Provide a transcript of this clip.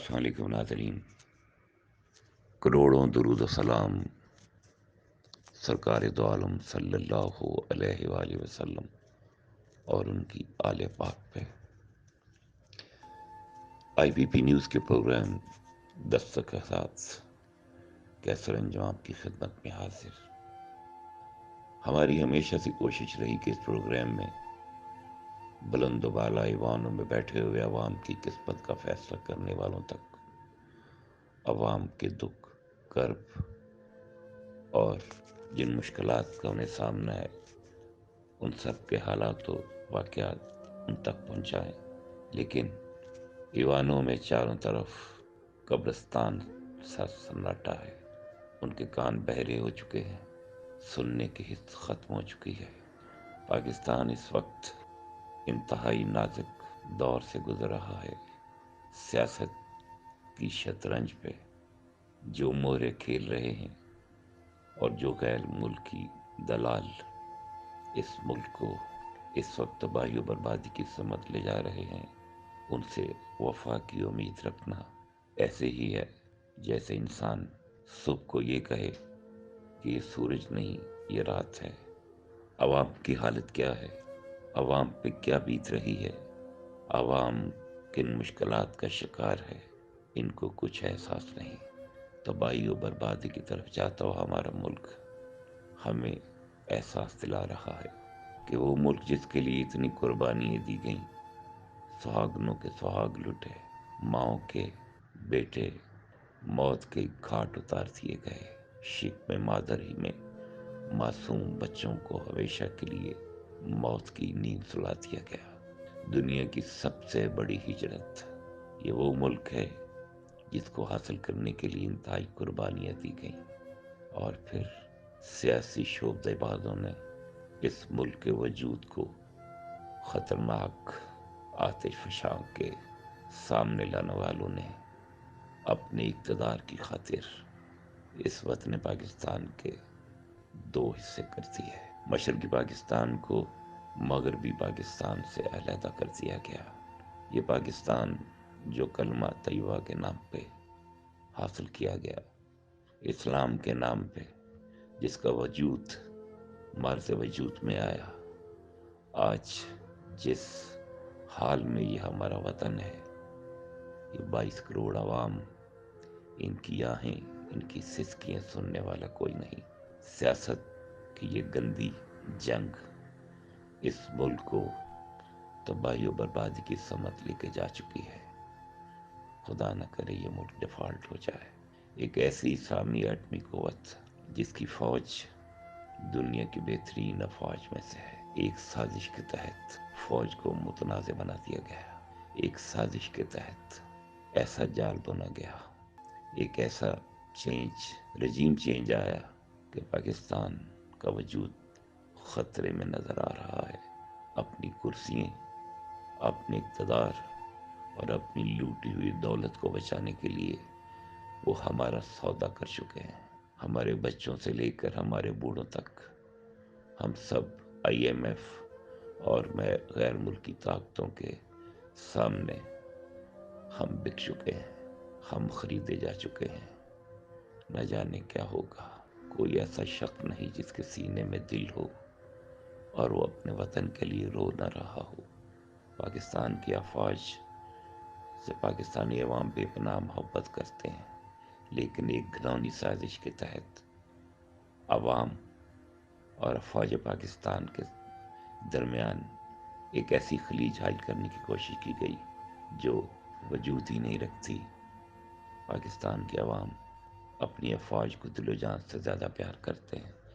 السلام علیکم ناظرین، کروڑوں درود و سلام سرکار دو عالم صلی اللہ علیہ وآلہ وسلم اور ان کی آل پاک پہ۔ آئی بی پی نیوز کے پروگرام دستک کے ساتھ کیسر انجم آپ کی خدمت میں حاضر۔ ہماری ہمیشہ سے کوشش رہی کہ اس پروگرام میں بلند و بالا ایوانوں میں بیٹھے ہوئے عوام کی قسمت کا فیصلہ کرنے والوں تک عوام کے دکھ، کرب اور جن مشکلات کا انہیں سامنا ہے ان سب کے حالات و واقعات ان تک پہنچائیں۔ لیکن ایوانوں میں چاروں طرف قبرستان سا سناٹا ہے، ان کے کان بہرے ہو چکے ہیں، سننے کی حس ختم ہو چکی ہے۔ پاکستان اس وقت انتہائی نازک دور سے گزر رہا ہے۔ سیاست کی شطرنج پہ جو مہرے کھیل رہے ہیں اور جو غیر ملکی دلال اس ملک کو اس وقت تباہی و بربادی کی سمت لے جا رہے ہیں، ان سے وفا کی امید رکھنا ایسے ہی ہے جیسے انسان صبح کو یہ کہے کہ یہ سورج نہیں، یہ رات ہے۔ عوام کی حالت کیا ہے؟ عوام پہ کیا بیت رہی ہے؟ عوام کن مشکلات کا شکار ہے؟ ان کو کچھ احساس نہیں۔ تباہی و بربادی کی طرف جاتا ہوا ہمارا ملک ہمیں احساس دلا رہا ہے کہ وہ ملک جس کے لیے اتنی قربانیاں دی گئیں، سہاگنوں کے سہاگ لٹے، ماؤں کے بیٹے موت کے گھاٹ اتار دیے گئے، شک میں مادر ہی میں معصوم بچوں کو ہمیشہ کے لیے موت کی نیند سلا دیا گیا۔ دنیا کی سب سے بڑی ہجرت یہ وہ ملک ہے جس کو حاصل کرنے کے لیے انتہائی قربانیاں دی گئیں، اور پھر سیاسی شعبۂ بازوں نے اس ملک کے وجود کو خطرناک آتش فشاں کے سامنے لانے والوں نے اپنے اقتدار کی خاطر اس وطن پاکستان کے دو حصے کر دیے۔ مشرقی پاکستان کو مغربی پاکستان سے علیحدہ کر دیا گیا۔ یہ پاکستان جو کلمہ طیبہ کے نام پہ حاصل کیا گیا، اسلام کے نام پہ جس کا وجود مرز وجود میں آیا، آج جس حال میں یہ ہمارا وطن ہے، یہ 22 کروڑ عوام، ان کی آہیں، ان کی سسکیاں سننے والا کوئی نہیں۔ سیاست کی یہ گندی جنگ اس ملک کو تباہی و بربادی کی سمت لے کے جا چکی ہے۔ خدا نہ کرے یہ ملک ڈیفالٹ ہو جائے۔ ایک ایسی اسلامی ایٹمی قوت جس کی فوج دنیا کی بہترین افواج میں سے ہے، ایک سازش کے تحت فوج کو متنازع بنا دیا گیا۔ ایک سازش کے تحت ایسا جال بنا گیا، ایک ایسا رجیم چینج آیا کہ پاکستان کا وجود خطرے میں نظر آ رہا ہے۔ اپنی کرسیاں، اپنے اقتدار اور اپنی لوٹی ہوئی دولت کو بچانے کے لیے وہ ہمارا سودا کر چکے ہیں۔ ہمارے بچوں سے لے کر ہمارے بوڑھوں تک ہم سب آئی ایم ایف اور غیر ملکی طاقتوں کے سامنے ہم بک چکے ہیں، ہم خریدے جا چکے ہیں۔ نہ جانے کیا ہوگا۔ کوئی ایسا شخص نہیں جس کے سینے میں دل ہو اور وہ اپنے وطن کے لیے رو نہ رہا ہو۔ پاکستان کی افواج سے پاکستانی عوام بے پناہ محبت کرتے ہیں، لیکن ایک گھناؤنی سازش کے تحت عوام اور افواج پاکستان کے درمیان ایک ایسی خلیج حائل کرنے کی کوشش کی گئی جو وجود ہی نہیں رکھتی۔ پاکستان کے عوام اپنی افواج کو دل و جان سے زیادہ پیار کرتے ہیں۔